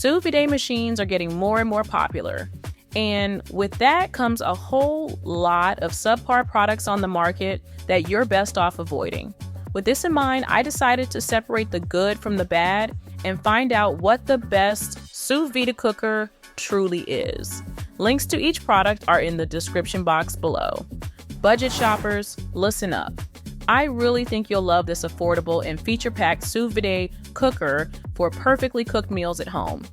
Sous vide machines are getting more and more popular. And with that comes a whole lot of subpar products on the market that you're best off avoiding. With this in mind, I decided to separate the good from the bad and find out what the best sous vide cooker truly is. Links to each product are in the description box below. Budget shoppers, listen up. I really think you'll love this affordable and feature-packed sous vide cooker for perfectly cooked meals at home.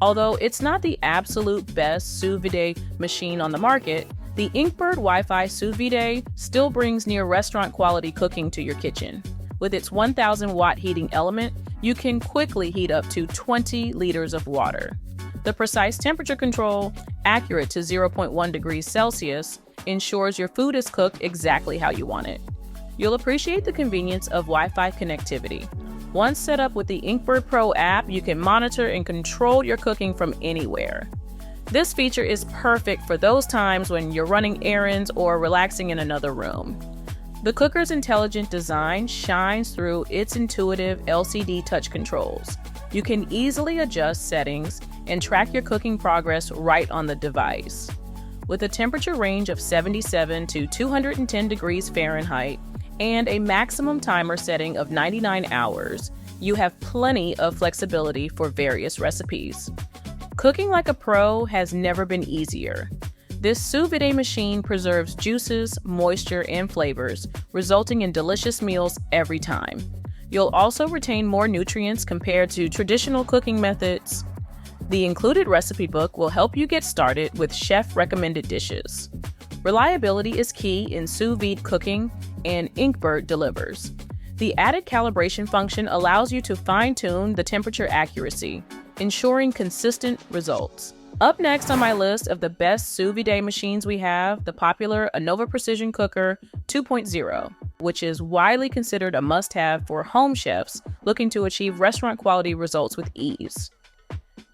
Although it's not the absolute best sous vide machine on the market, the Inkbird Wi-Fi Sous Vide still brings near restaurant quality cooking to your kitchen. With its 1000 watt heating element, you can quickly heat up to 20 liters of water. The precise temperature control, accurate to 0.1 degrees Celsius, ensures your food is cooked exactly how you want it. You'll appreciate the convenience of Wi-Fi connectivity. Once set up with the Inkbird Pro app, you can monitor and control your cooking from anywhere. This feature is perfect for those times when you're running errands or relaxing in another room. The cooker's intelligent design shines through its intuitive LCD touch controls. You can easily adjust settings and track your cooking progress right on the device. With a temperature range of 77 to 210 degrees Fahrenheit, and a maximum timer setting of 99 hours, you have plenty of flexibility for various recipes. Cooking like a pro has never been easier. This sous vide machine preserves juices, moisture, and flavors, resulting in delicious meals every time. You'll also retain more nutrients compared to traditional cooking methods. The included recipe book will help you get started with chef-recommended dishes. Reliability is key in sous vide cooking, and Inkbird delivers. The added calibration function allows you to fine-tune the temperature accuracy, ensuring consistent results. Up next on my list of the best sous vide machines we have, the popular Anova Precision Cooker 2.0, which is widely considered a must-have for home chefs looking to achieve restaurant-quality results with ease.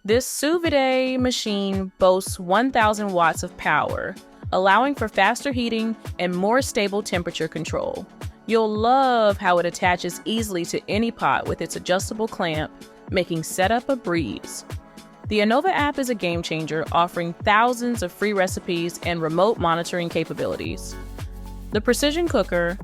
This sous vide machine boasts 1000 watts of power, allowing for faster heating and more stable temperature control. You'll love how it attaches easily to any pot with its adjustable clamp, making setup a breeze. The Anova app is a game changer, offering thousands of free recipes and remote monitoring capabilities. The Precision Cooker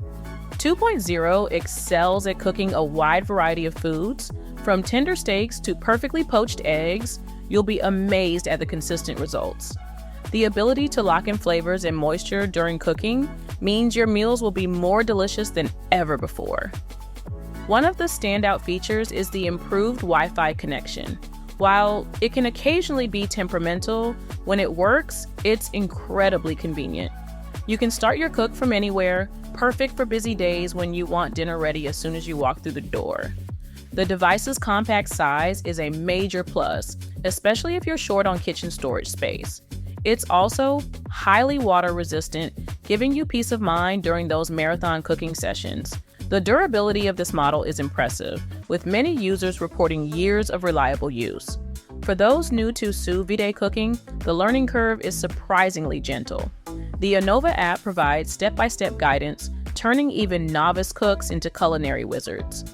2.0 excels at cooking a wide variety of foods. From tender steaks to perfectly poached eggs, you'll be amazed at the consistent results. The ability to lock in flavors and moisture during cooking means your meals will be more delicious than ever before. One of the standout features is the improved Wi-Fi connection. While it can occasionally be temperamental, when it works, it's incredibly convenient. You can start your cook from anywhere, perfect for busy days when you want dinner ready as soon as you walk through the door. The device's compact size is a major plus, especially if you're short on kitchen storage space. It's also highly water resistant, giving you peace of mind during those marathon cooking sessions. The durability of this model is impressive, with many users reporting years of reliable use. For those new to sous vide cooking, the learning curve is surprisingly gentle. The Anova app provides step-by-step guidance, turning even novice cooks into culinary wizards.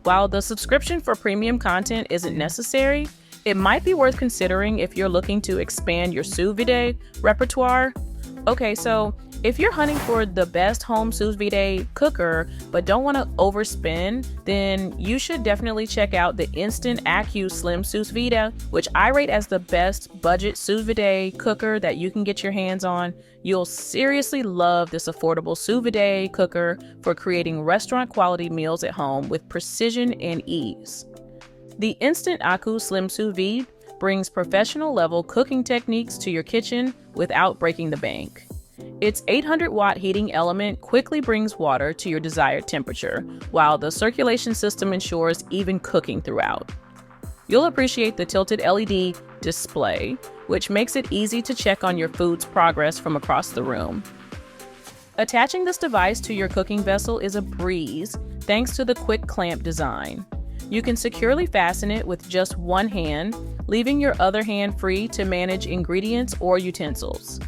While the subscription for premium content isn't necessary, it might be worth considering if you're looking to expand your sous vide repertoire. Okay, so if you're hunting for the best home sous vide cooker but don't want to overspend, then you should definitely check out the instant Accu Slim Sous Vide, which I rate as the best budget sous vide cooker that you can get your hands on. You'll seriously love this affordable sous vide cooker for creating restaurant quality meals at home with precision and ease. The instant Accu Slim Sous Vide brings professional level cooking techniques to your kitchen without breaking the bank. Its 800 watt heating element quickly brings water to your desired temperature, while the circulation system ensures even cooking throughout. You'll appreciate the tilted LED display, which makes it easy to check on your food's progress from across the room. Attaching this device to your cooking vessel is a breeze thanks to the quick clamp design. You can securely fasten it with just one hand, leaving your other hand free to manage ingredients or utensils.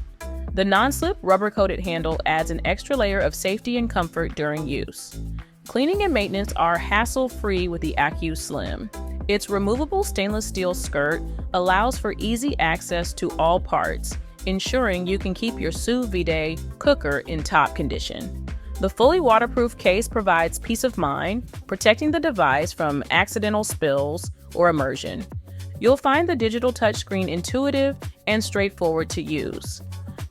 The non-slip rubber-coated handle adds an extra layer of safety and comfort during use. Cleaning and maintenance are hassle-free with the Accu Slim. Its removable stainless steel skirt allows for easy access to all parts, ensuring you can keep your Sous Vide cooker in top condition. The fully waterproof case provides peace of mind, protecting the device from accidental spills or immersion. You'll find the digital touchscreen intuitive and straightforward to use.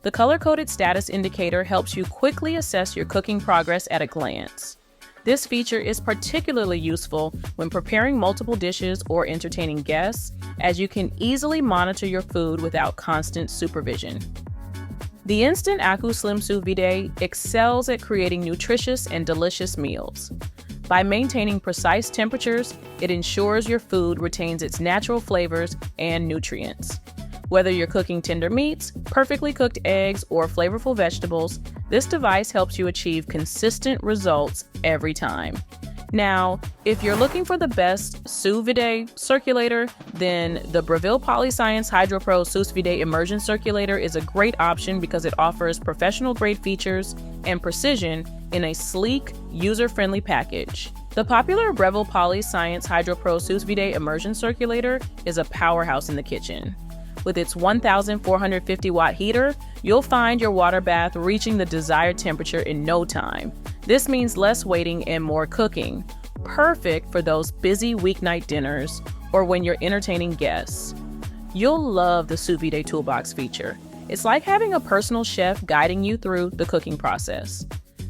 The color-coded status indicator helps you quickly assess your cooking progress at a glance. This feature is particularly useful when preparing multiple dishes or entertaining guests, as you can easily monitor your food without constant supervision. The Instant Accu Slim Sous Vide excels at creating nutritious and delicious meals. By maintaining precise temperatures, it ensures your food retains its natural flavors and nutrients. Whether you're cooking tender meats, perfectly cooked eggs, or flavorful vegetables, this device helps you achieve consistent results every time. Now, if you're looking for the best Sous Vide circulator, then the Breville Polyscience HydroPro Sous Vide Immersion Circulator is a great option because it offers professional-grade features and precision in a sleek, user-friendly package. The popular Breville Polyscience HydroPro Sous Vide Immersion Circulator is a powerhouse in the kitchen. With its 1,450-watt heater, you'll find your water bath reaching the desired temperature in no time. This means less waiting and more cooking, perfect for those busy weeknight dinners or when you're entertaining guests. You'll love the Sous Vide Toolbox feature. It's like having a personal chef guiding you through the cooking process.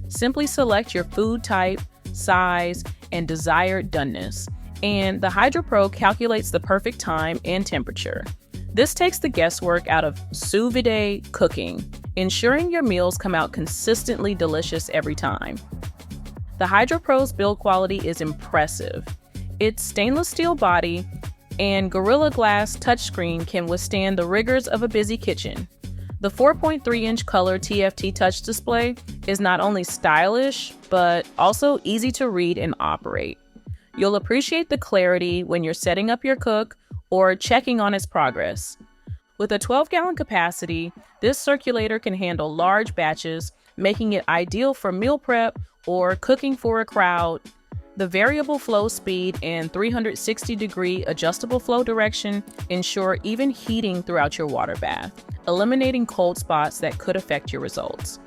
Simply select your food type, size, and desired doneness, and the HydroPro calculates the perfect time and temperature. This takes the guesswork out of Sous Vide cooking, ensuring your meals come out consistently delicious every time. The HydroPro's build quality is impressive. Its stainless steel body and Gorilla Glass touchscreen can withstand the rigors of a busy kitchen. The 4.3-inch color TFT touch display is not only stylish, but also easy to read and operate. You'll appreciate the clarity when you're setting up your cook or checking on its progress. With a 12-gallon capacity, this circulator can handle large batches, making it ideal for meal prep or cooking for a crowd. The variable flow speed and 360-degree adjustable flow direction ensure even heating throughout your water bath, eliminating cold spots that could affect your results.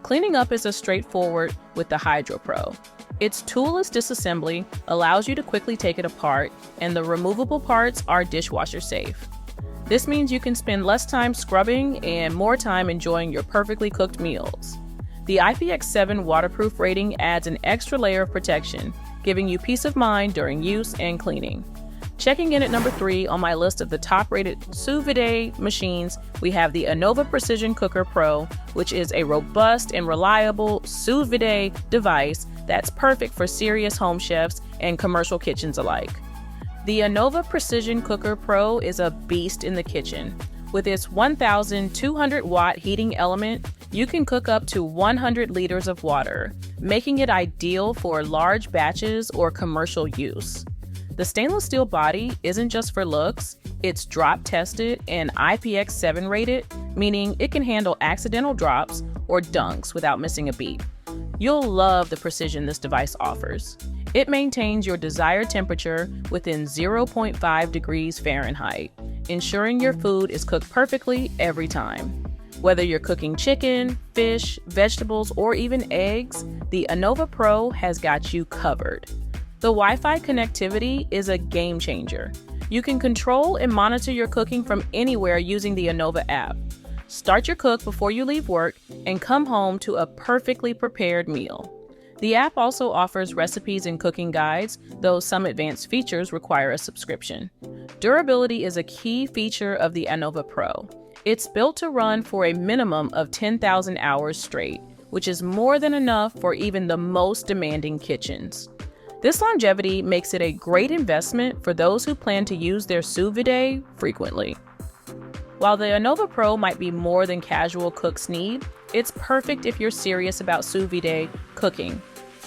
Cleaning up is as straightforward with the HydroPro. Its toolless disassembly allows you to quickly take it apart, and the removable parts are dishwasher safe. This means you can spend less time scrubbing and more time enjoying your perfectly cooked meals. The IPX7 waterproof rating adds an extra layer of protection, giving you peace of mind during use and cleaning. Checking in at number 3 on my list of the top-rated Sous Vide machines, we have the Anova Precision Cooker Pro, which is a robust and reliable Sous Vide device that's perfect for serious home chefs and commercial kitchens alike. The Anova Precision Cooker Pro is a beast in the kitchen. With its 1,200-watt heating element, you can cook up to 100 liters of water, making it ideal for large batches or commercial use. The stainless steel body isn't just for looks, it's drop tested and IPX7 rated, meaning it can handle accidental drops or dunks without missing a beat. You'll love the precision this device offers. It maintains your desired temperature within 0.5 degrees Fahrenheit, ensuring your food is cooked perfectly every time. Whether you're cooking chicken, fish, vegetables, or even eggs, the Anova Pro has got you covered. The Wi-Fi connectivity is a game changer. You can control and monitor your cooking from anywhere using the Anova app. Start your cook before you leave work and come home to a perfectly prepared meal. The app also offers recipes and cooking guides, though some advanced features require a subscription. Durability is a key feature of the Anova Pro. It's built to run for a minimum of 10,000 hours straight, which is more than enough for even the most demanding kitchens. This longevity makes it a great investment for those who plan to use their Sous Vide frequently. While the Anova Pro might be more than casual cooks need, it's perfect if you're serious about Sous Vide cooking.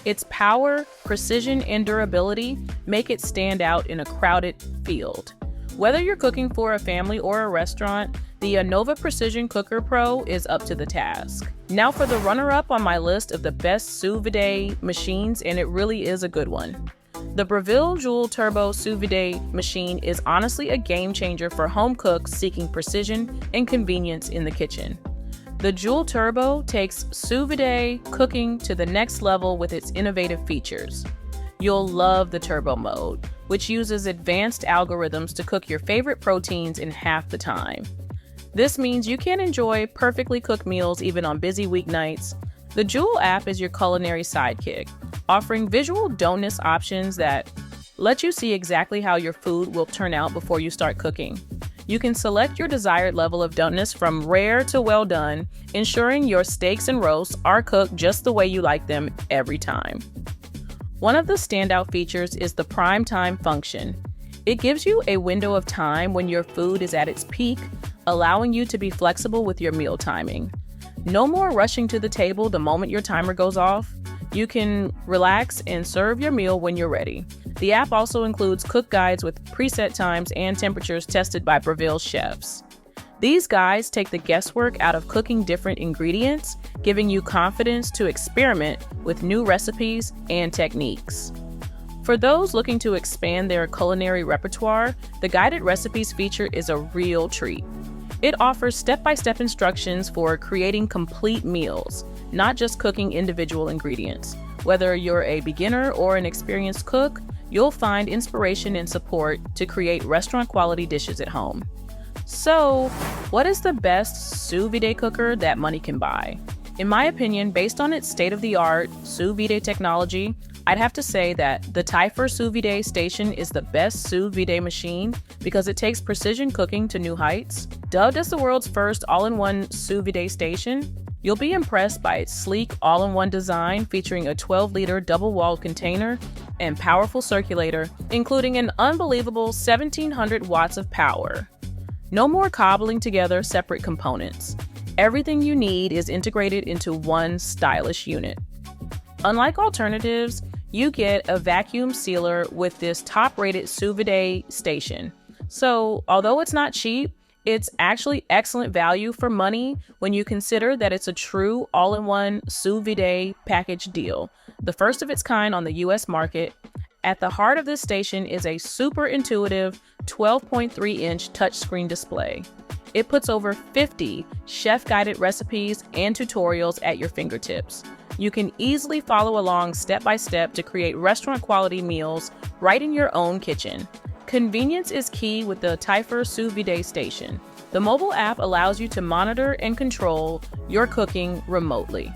Its power, precision, and durability make it stand out in a crowded field. Whether you're cooking for a family or a restaurant, the Anova Precision Cooker Pro is up to the task. Now for the runner-up on my list of the best Sous Vide machines, and it really is a good one. The Breville Joule Turbo Sous Vide machine is honestly a game changer for home cooks seeking precision and convenience in the kitchen. The Joule Turbo takes sous vide cooking to the next level with its innovative features. You'll love the turbo mode, which uses advanced algorithms to cook your favorite proteins in half the time. This means you can enjoy perfectly cooked meals even on busy weeknights. The Joule app is your culinary sidekick, offering visual doneness options that let you see exactly how your food will turn out before you start cooking. You can select your desired level of doneness from rare to well done, ensuring your steaks and roasts are cooked just the way you like them every time. One of the standout features is the prime time function. It gives you a window of time when your food is at its peak, allowing you to be flexible with your meal timing. No more rushing to the table the moment your timer goes off. You can relax and serve your meal when you're ready. The app also includes cook guides with preset times and temperatures tested by Breville chefs. These guides take the guesswork out of cooking different ingredients, giving you confidence to experiment with new recipes and techniques. For those looking to expand their culinary repertoire, the guided recipes feature is a real treat. It offers step-by-step instructions for creating complete meals, not just cooking individual ingredients. Whether you're a beginner or an experienced cook, you'll find inspiration and support to create restaurant-quality dishes at home. So, what is the best sous vide cooker that money can buy? In my opinion, based on its state-of-the-art sous vide technology, I'd have to say that the Typhur Sous Vide station is the best sous vide machine because it takes precision cooking to new heights. Dubbed as the world's first all-in-one sous vide station, you'll be impressed by its sleek all-in-one design featuring a 12-liter double-walled container and powerful circulator, including an unbelievable 1,700 watts of power. No more cobbling together separate components. Everything you need is integrated into one stylish unit. Unlike alternatives, you get a vacuum sealer with this top-rated sous vide station. So, although it's not cheap, it's actually excellent value for money when you consider that it's a true all-in-one sous vide package deal, the first of its kind on the US market. At the heart of this station is a super intuitive 12.3-inch touchscreen display. It puts over 50 chef-guided recipes and tutorials at your fingertips. You can easily follow along step by step to create restaurant-quality meals right in your own kitchen. Convenience is key with the Typhur Sous Vide station. The mobile app allows you to monitor and control your cooking remotely.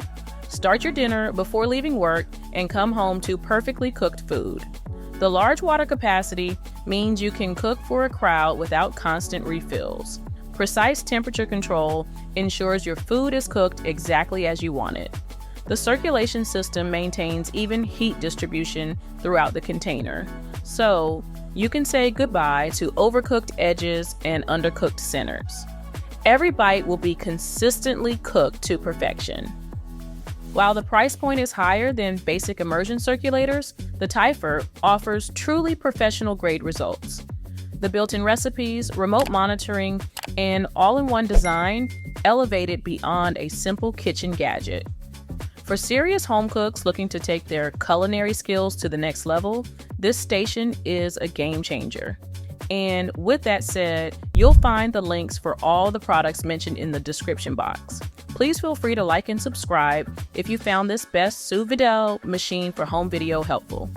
Start your dinner before leaving work and come home to perfectly cooked food. The large water capacity means you can cook for a crowd without constant refills. Precise temperature control ensures your food is cooked exactly as you want it. The circulation system maintains even heat distribution throughout the container, so you can say goodbye to overcooked edges and undercooked centers. Every bite will be consistently cooked to perfection. While the price point is higher than basic immersion circulators, the Typhur offers truly professional-grade results. The built-in recipes, remote monitoring, and all-in-one design elevate it beyond a simple kitchen gadget. For serious home cooks looking to take their culinary skills to the next level, this station is a game changer. And with that said, you'll find the links for all the products mentioned in the description box. Please feel free to like and subscribe if you found this best sous vide machine for home video helpful.